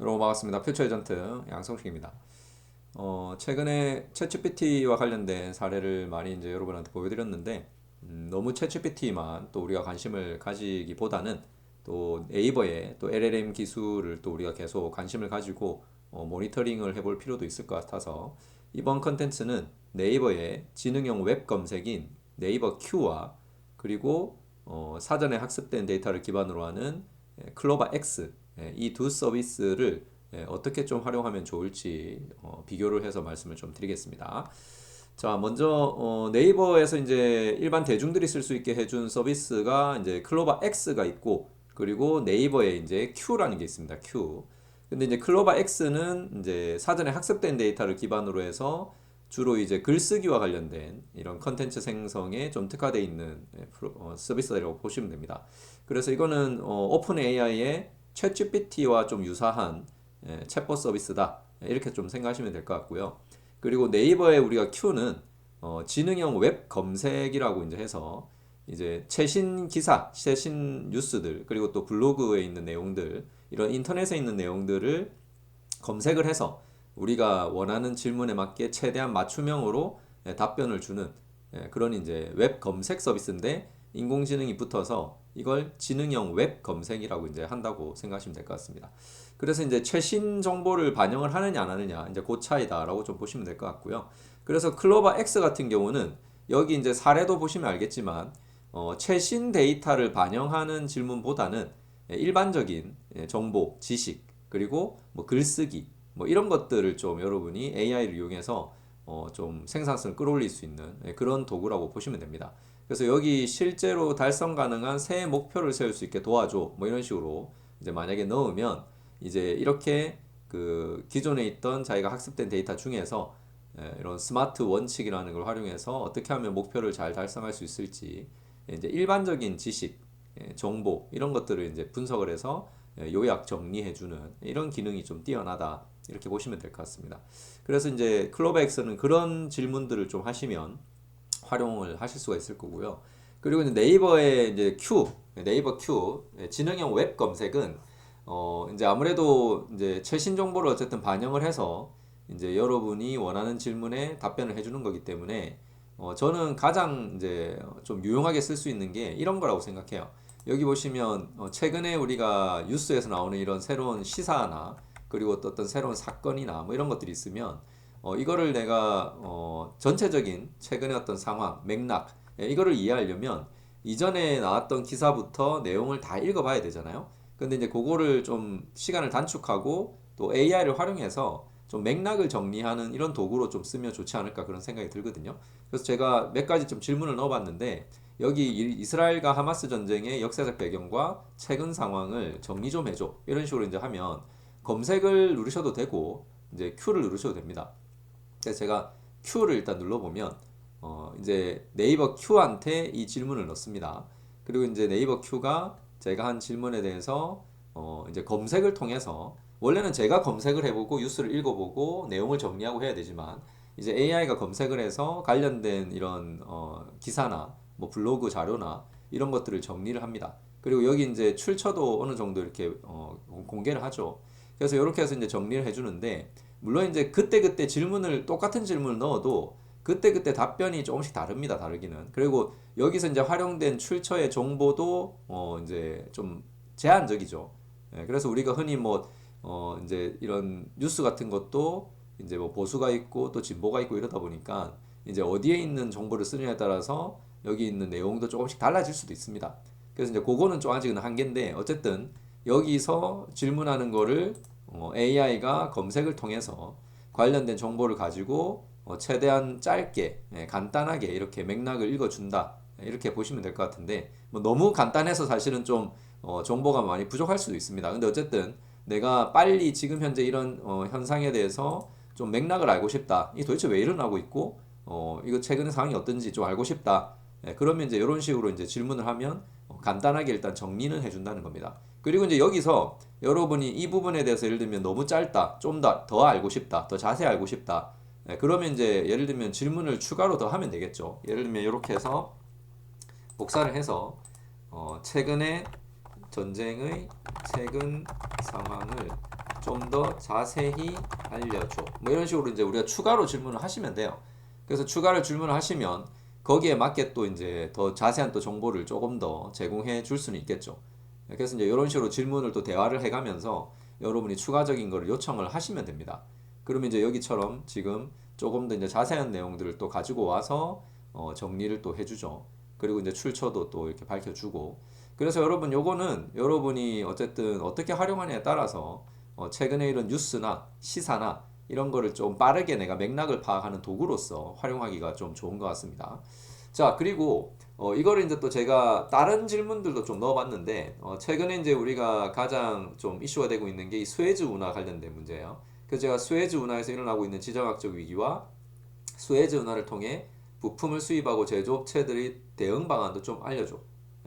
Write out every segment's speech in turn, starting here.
여러분 반갑습니다. 퓨처 에전트 양성식입니다. 최근에 챗GPT와 관련된 사례를 많이 이제 여러분한테 보여드렸는데, 너무 챗GPT만 또 우리가 관심을 가지기보다는 또 네이버의 또 LLM 기술을 또 우리가 계속 관심을 가지고 모니터링을 해볼 필요도 있을 것 같아서 이번 컨텐츠는 네이버의 지능형 웹 검색인 네이버 Q와 그리고 사전에 학습된 데이터를 기반으로 하는 클로바 X 이 두 서비스를 어떻게 좀 활용하면 좋을지 비교를 해서 말씀을 좀 드리겠습니다. 자, 먼저 네이버에서 이제 일반 대중들이 쓸 수 있게 해준 서비스가 이제 클로바 X가 있고 그리고 네이버에 이제 Q라는 게 있습니다. Q. 근데 이제 클로바 X는 이제 사전에 학습된 데이터를 기반으로 해서 주로 이제 글쓰기와 관련된 이런 컨텐츠 생성에 좀 특화되어 있는 서비스라고 보시면 됩니다. 그래서 이거는 오픈 AI의 챗GPT와 좀 유사한 챗봇 서비스다. 이렇게 좀 생각하시면 될 것 같고요. 그리고 네이버의 우리가 Q는 지능형 웹 검색이라고 이제 해서 이제 최신 기사, 최신 뉴스들, 그리고 또 블로그에 있는 내용들, 이런 인터넷에 있는 내용들을 검색을 해서 우리가 원하는 질문에 맞게 최대한 맞춤형으로 답변을 주는 그런 이제 웹 검색 서비스인데 인공지능이 붙어서 이걸 지능형 웹 검색이라고 이제 한다고 생각하시면 될 것 같습니다. 그래서 이제 최신 정보를 반영을 하느냐 안 하느냐 이제 그 차이다라고 좀 보시면 될 것 같고요. 그래서 클로바 X 같은 경우는 여기 이제 사례도 보시면 알겠지만 최신 데이터를 반영하는 질문보다는 일반적인 정보, 지식, 그리고 뭐 글쓰기, 뭐 이런 것들을 좀 여러분이 AI를 이용해서 좀 생산성을 끌어올릴 수 있는 그런 도구라고 보시면 됩니다. 그래서 여기 실제로 달성 가능한 새 목표를 세울 수 있게 도와줘. 뭐 이런 식으로 이제 만약에 넣으면 이제 이렇게 그 기존에 있던 자기가 학습된 데이터 중에서 이런 스마트 원칙이라는 걸 활용해서 어떻게 하면 목표를 잘 달성할 수 있을지 이제 일반적인 지식, 정보 이런 것들을 이제 분석을 해서 요약 정리해주는 이런 기능이 좀 뛰어나다 이렇게 보시면 될 것 같습니다. 그래서 이제 클로바엑스는 그런 질문들을 좀 하시면 활용을 하실 수가 있을 거고요. 그리고 이제 네이버의 이제 Q, 네이버 Q 지능형 웹 검색은 이제 아무래도 이제 최신 정보를 어쨌든 반영을 해서 이제 여러분이 원하는 질문에 답변을 해주는 거기 때문에 저는 가장 이제 좀 유용하게 쓸 수 있는 게 이런 거라고 생각해요. 여기 보시면 최근에 우리가 뉴스에서 나오는 이런 새로운 시사나 그리고 또 어떤 새로운 사건이나 뭐 이런 것들이 있으면 이거를 내가 전체적인 최근의 어떤 상황, 맥락 이거를 이해하려면 이전에 나왔던 기사부터 내용을 다 읽어봐야 되잖아요. 근데 이제 그거를 좀 시간을 단축하고 또 AI를 활용해서 좀 맥락을 정리하는 이런 도구로 좀 쓰면 좋지 않을까 그런 생각이 들거든요. 그래서 제가 몇 가지 좀 질문을 넣어봤는데 여기 이스라엘과 하마스 전쟁의 역사적 배경과 최근 상황을 정리 좀 해줘 이런 식으로 이제 하면 검색을 누르셔도 되고 이제 Q를 누르셔도 됩니다. 그래서 제가 Q를 일단 눌러보면 이제 네이버 Q한테 이 질문을 넣습니다. 그리고 이제 네이버 Q가 제가 한 질문에 대해서 이제 검색을 통해서 원래는 제가 검색을 해보고 뉴스를 읽어보고 내용을 정리하고 해야 되지만 이제 AI가 검색을 해서 관련된 이런 기사나 뭐 블로그 자료나 이런 것들을 정리를 합니다. 그리고 여기 이제 출처도 어느 정도 이렇게 공개를 하죠. 그래서 이렇게 해서 이제 정리를 해주는데 물론 이제 그때그때 질문을 똑같은 질문을 넣어도 그때그때 답변이 조금씩 다릅니다. 다르기는. 그리고 여기서 이제 활용된 출처의 정보도 이제 좀 제한적이죠. 그래서 우리가 흔히 뭐 이제 이런 뉴스 같은 것도 이제 뭐 보수가 있고 또 진보가 있고 이러다 보니까 이제 어디에 있는 정보를 쓰느냐에 따라서 여기 있는 내용도 조금씩 달라질 수도 있습니다. 그래서 이제 그거는 좀 아직은 한계인데 어쨌든 여기서 질문하는 거를 AI가 검색을 통해서 관련된 정보를 가지고 최대한 짧게 간단하게 이렇게 맥락을 읽어준다 이렇게 보시면 될 것 같은데 뭐 너무 간단해서 사실은 좀 정보가 많이 부족할 수도 있습니다. 근데 어쨌든 내가 빨리 지금 현재 이런 현상에 대해서 좀 맥락을 알고 싶다. 이 도대체 왜 일어나고 있고 이거 최근의 상황이 어떤지 좀 알고 싶다. 그러면 이제 이런 식으로 이제 질문을 하면 간단하게 일단 정리는 해준다는 겁니다. 그리고 이제 여기서 여러분이 이 부분에 대해서 예를 들면 너무 짧다, 좀 더 알고 싶다, 더 자세히 알고 싶다. 그러면 이제 예를 들면 질문을 추가로 더 하면 되겠죠. 예를 들면 이렇게 해서 복사를 해서 최근의 전쟁의 최근 상황을 좀 더 자세히 알려줘. 뭐 이런 식으로 이제 우리가 추가로 질문을 하시면 돼요. 그래서 추가로 질문을 하시면 거기에 맞게 또 이제 더 자세한 또 정보를 조금 더 제공해 줄 수는 있겠죠. 그래서 이제 이런 식으로 질문을 또 대화를 해가면서 여러분이 추가적인 거를 요청을 하시면 됩니다. 그러면 이제 여기처럼 지금 조금 더 이제 자세한 내용들을 또 가지고 와서 정리를 또 해주죠. 그리고 이제 출처도 또 이렇게 밝혀주고. 그래서 여러분 요거는 여러분이 어쨌든 어떻게 활용하냐에 따라서 최근에 이런 뉴스나 시사나 이런 거를 좀 빠르게 내가 맥락을 파악하는 도구로서 활용하기가 좀 좋은 것 같습니다. 자, 그리고 이거를 이제 또 제가 다른 질문들도 좀 넣어봤는데 최근에 이제 우리가 가장 좀 이슈가 되고 있는 게 이 수에즈 운하 관련된 문제예요. 그래서 제가 수에즈 운하에서 일어나고 있는 지정학적 위기와 수에즈 운하를 통해 부품을 수입하고 제조업체들의 대응 방안도 좀 알려줘.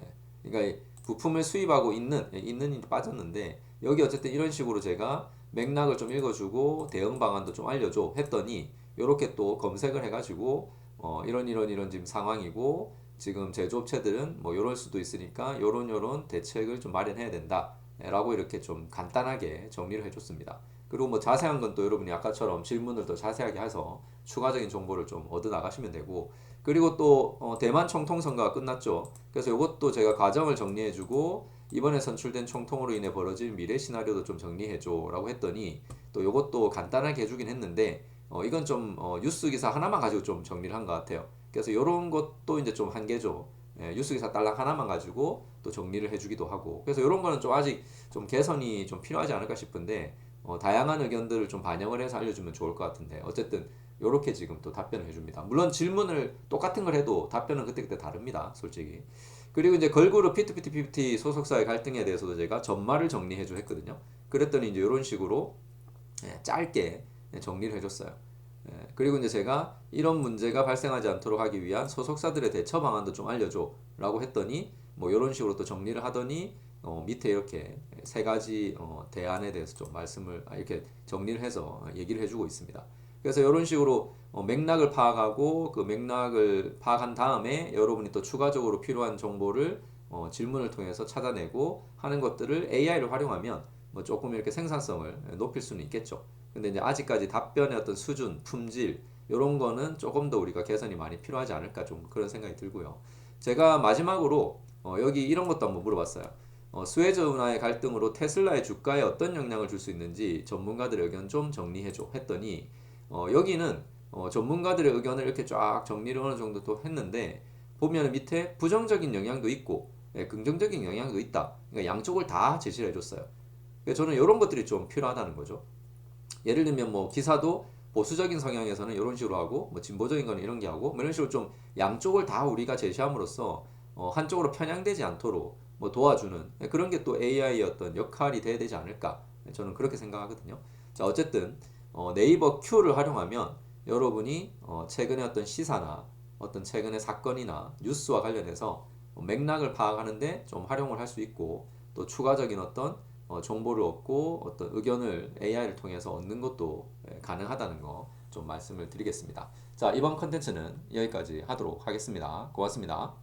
예. 그러니까 이 부품을 수입하고 있는이 빠졌는데 여기 어쨌든 이런 식으로 제가 맥락을 좀 읽어주고 대응 방안도 좀 알려줘 했더니 이렇게 또 검색을 해가지고 이런 지금 상황이고 지금 제조업체들은 뭐 이럴 수도 있으니까 요런 대책을 좀 마련해야 된다 라고 이렇게 좀 간단하게 정리를 해줬습니다. 그리고 뭐 자세한 건 또 여러분이 아까처럼 질문을 더 자세하게 해서 추가적인 정보를 좀 얻어 나가시면 되고 그리고 또 대만 총통 선거가 끝났죠. 그래서 이것도 제가 과정을 정리해주고 이번에 선출된 총통으로 인해 벌어질 미래 시나리오도 좀 정리해줘 라고 했더니 또 이것도 간단하게 해주긴 했는데 이건 좀 뉴스 기사 하나만 가지고 좀 정리를 한 것 같아요. 그래서 이런 것도 이제 좀 한계죠. 예, 뉴스 기사 딸랑 하나만 가지고 또 정리를 해주기도 하고 그래서 이런 거는 좀 아직 좀 개선이 좀 필요하지 않을까 싶은데 다양한 의견들을 좀 반영을 해서 알려주면 좋을 것 같은데 어쨌든 이렇게 지금 또 답변을 해줍니다. 물론 질문을 똑같은 걸 해도 답변은 그때그때 다릅니다. 솔직히. 그리고 이제 걸그룹 피투피투피투 소속사의 갈등에 대해서도 제가 전말을 정리해줘 했거든요. 그랬더니 이제 이런 식으로 짧게 정리를 해줬어요. 그리고 이제 제가 이런 문제가 발생하지 않도록 하기 위한 소속사들의 대처 방안도 좀 알려줘 라고 했더니 뭐 이런 식으로 또 정리를 하더니 밑에 이렇게 세 가지 대안에 대해서 좀 말씀을 이렇게 정리를 해서 얘기를 해주고 있습니다. 그래서 이런 식으로 맥락을 파악하고 그 맥락을 파악한 다음에 여러분이 또 추가적으로 필요한 정보를 질문을 통해서 찾아내고 하는 것들을 AI를 활용하면 뭐 조금 이렇게 생산성을 높일 수는 있겠죠. 근데 이제 아직까지 답변의 어떤 수준, 품질 이런 거는 조금 더 우리가 개선이 많이 필요하지 않을까 좀 그런 생각이 들고요. 제가 마지막으로 여기 이런 것도 한번 물어봤어요. 수에즈 운하의 갈등으로 테슬라의 주가에 어떤 영향을 줄 수 있는지 전문가들의 의견 좀 정리해줘 했더니 여기는 전문가들의 의견을 이렇게 쫙 정리를 어느 정도 또 했는데 보면 밑에 부정적인 영향도 있고 긍정적인 영향도 있다. 그러니까 양쪽을 다 제시를 해줬어요. 그래서 저는 이런 것들이 좀 필요하다는 거죠. 예를 들면 뭐 기사도 보수적인 성향에서는 이런 식으로 하고 뭐 진보적인 거는 이런 게 하고 뭐 이런 식으로 좀 양쪽을 다 우리가 제시함으로써 한쪽으로 편향되지 않도록 뭐 도와주는 그런 게 또 AI의 어떤 역할이 돼야 되지 않을까 저는 그렇게 생각하거든요. 자 어쨌든 네이버 Q를 활용하면 여러분이 최근에 어떤 시사나 어떤 최근의 사건이나 뉴스와 관련해서 맥락을 파악하는데 좀 활용을 할 수 있고 또 추가적인 어떤 정보를 얻고 어떤 의견을 AI를 통해서 얻는 것도 가능하다는 거 좀 말씀을 드리겠습니다. 자, 이번 컨텐츠는 여기까지 하도록 하겠습니다. 고맙습니다.